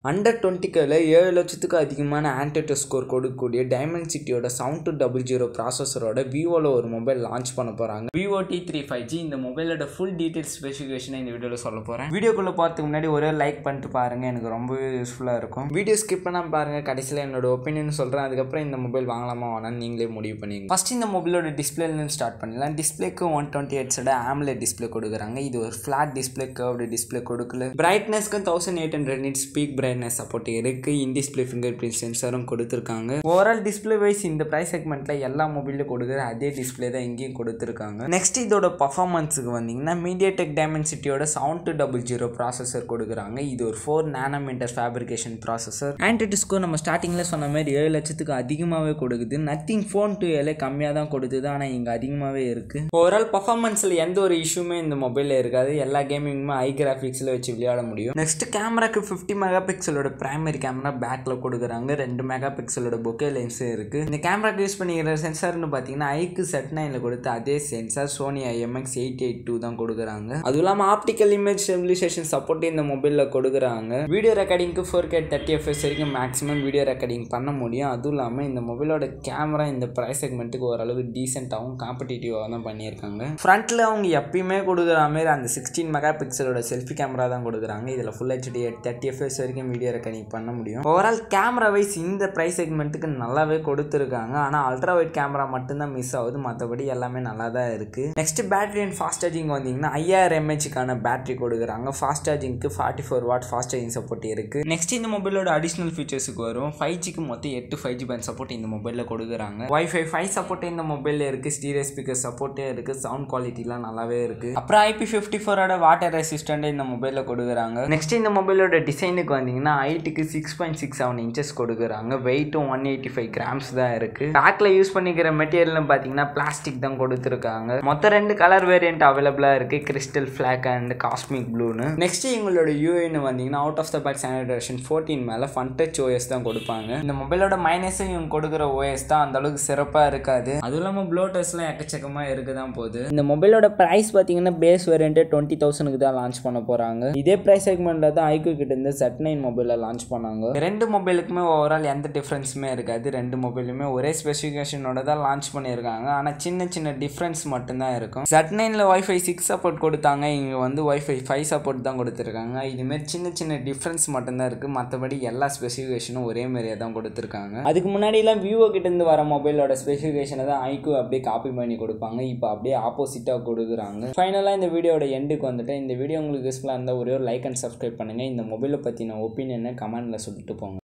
Under 20க்குள்ள 7 லட்சத்துக்கு அதிகமான ஆன்டிடெட் score கொடுக்கக்கூடிய டைமென்சிட்டியோட 7200 ப்ராசஸரோட விவோல ஒரு மொபைல் லான்ச் பண்ண போறாங்க. VIVO T3 5G இந்த மொபைலோட ஃபுல் டீடைல்ஸ் ஸ்பெசிஃபிகேஷனை இந்த வீடியோல சொல்ல போறேன். வீடியோக்குள்ள போறதுக்கு முன்னாடி ஒரே லைக் பண்ணிட்டு பாருங்க, எனக்கு ரொம்பவே யூஸ்ஃபுல்லா இருக்கும். வீடியோ ஸ்கிப் பண்ணாம பாருங்க, கடைசில என்னோட ஒபினியன் சொல்றேன். அதுக்கப்புறம் இந்த மொபைல் வாங்கலாமா வேணாம்னு நீங்களே முடிவு பண்ணுங்க. ஃபர்ஸ்ட் இந்த மொபைலோட டிஸ்பிளேல இருந்து ஸ்டார்ட் பண்ணலாம். டிஸ்பிளேக்கு 120 ஹெர்ட்ஸோட AMOLED டிஸ்பிளே கொடுக்குறாங்க. இது ஒரு ஃபிளாட் டிஸ்பிளே, கர்வ்டு டிஸ்பிளே கொடுக்கல. பிரைட்னஸ்க்கு 1800 nits பீக் பிரைட்னஸ் சப்போர்ட் இருக்கு. இன் டிஸ்பிளே ஃபிங்கர் பிரிண்ட் சென்சாரும் கொடுத்திருக்காங்க. ஓவரால் டிஸ்பிளே வைஸ் இந்த பிரைஸ் செக்மெண்ட்ல எல்லா மொபைல்ல கொடுக்குற அதே டிஸ்பிளே தான் இங்கேயும் கொடுத்திருக்காங்க. நெக்ஸ்ட் இதோட பர்ஃபார்மன்ஸுக்கு வந்தீங்கன்னா Mediatek Dimensity-யோட 7200 ப்ராசஸர் கொடுக்குறாங்க. இது ஒரு 4 நானோமீட்டர் ஃபேப்ரிகேஷன் ப்ராசஸர். ஆன்டிடெட் ஸ்கோர் நம்ம ஸ்டார்டிங்ல சொன்ன மாதிரி 7 லட்சத்துக்கு அதிகமாகவே கொடுக்குது. நத்திங் ஃபோன் 2 கம்மியாக தான் கொடுக்குது, ஆனால் இங்கே அதிகமாகவே இருக்கு. ஓவரால் பர்ஃபார்மன்ஸில் எந்த ஒரு இஷ்யூமே இந்த மொபைலில் இருக்காது. எல்லா கேமிங்குமே ஹை கிராஃபிக்ஸில் வச்சு விளையாட முடியும். நெக்ஸ்ட் கேமராக்கு 50 மெகா பிக்சலோட பிரைமரி கேமரா பேக்ல கொடுக்குறாங்க. 2 மெகா பிக்சலோட பொக்கே லென்ஸும் இருக்கு. இந்த கேமராக்கு யூஸ் பண்ணிக்கிற சென்சார்னு பார்த்தீங்கன்னா ஐக்கு Z9ல கொடுத்த அதே சென்சார் Sony IMX882 தான் கொடுக்குறாங்க. அதுவும் இல்லாமல் ஆப்டிக்கல் இமேஜ் ஸ்டெபிலைசேஷன் சப்போர்ட் இந்த மொபைலில் கொடுக்குறாங்க. வீடியோ ரெக்கார்டிங்க்கு 4K 30 FPS வரைக்கும் மேக்ஸிமம் வீடியோ ரெக்கார்டிங் பண்ண முடியும். அதுவும் இல்லாமல் இந்த மொபைலோட கேமரா இந்த ப்ரைஸ் செக்மெண்ட்டுக்கு ஓரளவு டீசெண்டாகவும் காம்படிட்டிவாக தான் பண்ணியிருக்காங்க. ஃப்ரண்ட்ல அவங்க எப்பயுமே கொடுக்குற மாதிரி அந்த 16 மெகா பிக்சலோட செல்ஃபி கேமரா தான் கொடுக்குறாங்க. இதில் ஃபுல் HD 30 FPS வரைக்கும் வீடியோ ரெக்கார்டிங் பண்ண முடியும். ஓவரால் கேமரா வைஸ் இந்த பிரைஸ் செக்மெண்ட்டுக்கு நல்லாவே கொடுத்துருக்காங்க. ஆனால் அல்ட்ரா வைட் கேமரா மட்டும்தான் மிஸ் ஆகுது, மற்றபடி எல்லாமே நல்லா தான் இருக்கு. Next battery and fast charging வந்தீங்கன்னா 5000 mAh பேட்டரி கொடுக்குறாங்க. ஃபாஸ்ட் சார்ஜிங்க்கு 44 வாட் ஃபாஸ்ட் சார்ஜிங் சப்போர்ட் இருக்கு. நெக்ஸ்ட் இந்த மொபைலோட அடிஷனல் ஃபீச்சர்ஸுக்கு வரும். 5Gக்கு மொத்தம் 8 5G பேண்ட் சப்போர்ட் இந்த மொபைலில் கொடுக்குறாங்க. Wi-Fi 5 சப்போர்ட் இந்த மொபைலில் இருக்கு. ஸ்டீரியோ ஸ்பீக்கர் சப்போர்ட்டே இருக்கு. சவுண்ட் குவாலிட்டிலாம் நல்லாவே இருக்கு. அப்புறம் IP54ஓட வாட்டர் ரெசிஸ்டன்ட் இந்த மொபைலில் கொடுக்குறாங்க. நெக்ஸ்ட் இந்த மொபைலோட டிசைனுக்கு வந்தீங்கன்னா ஹைட்டுக்கு 6.67 inches கொடுக்குறாங்க. வெயிட்டும் 185 grams தான் இருக்கு. பேக்ல யூஸ் பண்ணிக்கிற மெட்டீரியல்னு பார்த்தீங்கன்னா பிளாஸ்டிக் தான் கொடுத்துருக்காங்க. மொத்தம் 2 கலர் வேரியன்ட் அவைலபிளா இருக்கு, கிறிஸ்டல் ஃபிளாக் அண்ட் காஸ்மிக் ப்ளூன்னு. நெக்ஸ்ட் இவங்களோட யூஐன்னு வந்தீங்கன்னா out of the box Android version 14 மேல Funtouch OS தான் கொடுப்பாங்க. இந்த மொபைலோட மைனஸும் இவங்க கொடுக்குற OS தான் அந்த அளவுக்கு சிறப்பா இருக்காது. அதுவும் இல்லாமல் ப்ளோட்டர்ஸ்லாம் எக்கச்சக்கமா இருக்குதான் போகுது. இந்த மொபைலோட பிரைஸ் பார்த்தீங்கன்னா பேஸ் வேரியன்ட் 20,000க்கு தான் லான்ச் பண்ண போறாங்க. இதே பிரைஸ் செக்மெண்ட்ல தான் ஐக்கு கிட்ட இருந்து Z9 மொபைல லான்ச் பண்ணாங்க. 2 மொபைலுக்குமே ஓவரால் எந்த டிஃப்ரென்ஸுமே இருக்காது. 2 மொபைலுமே ஒரே ஸ்பெசிஃபிகேஷனோட தான் லான்ச் பண்ணியிருக்காங்க. ஆனால் சின்ன சின்ன டிஃப்ரென்ஸ் மட்டும்தான் இருக்கும். Z9ல Wi-Fi 6 சப்போர்ட் கொடுத்தாங்க, இங்கே வந்து Wi-Fi 5 சப்போர்ட் தான் கொடுத்துருக்காங்க. இதுமாரி சின்ன சின்ன டிஃப்ரென்ஸ் மட்டும்தான் இருக்குது. மற்றபடி எல்லா ஸ்பெசிஃபிகேஷனும் ஒரே மாதிரியாக தான் கொடுத்துருக்காங்க. அதுக்கு முன்னாடிலாம் விவோ கிட்டேருந்து வர மொபைலோட ஸ்பெசிஃபிகேஷனை தான் ஐக்கு அப்படியே காப்பி பண்ணி கொடுப்பாங்க. இப்போ அப்படியே ஆப்போசிட்டாக கொடுக்குறாங்க. ஃபைனலாக இந்த வீடியோட எண்டுக்கு வந்துட்டு, இந்த வீடியோ உங்களுக்கு யூஸ்ஃபுல்லாக இருந்தால் ஒரே ஒரு லைக் அண்ட் சப்ஸ்கிரைப் பண்ணுங்கள். இந்த மொபைலை பற்றின ஒப்பீனியனை கமெண்ட்டில் சொல்லிட்டு போங்க.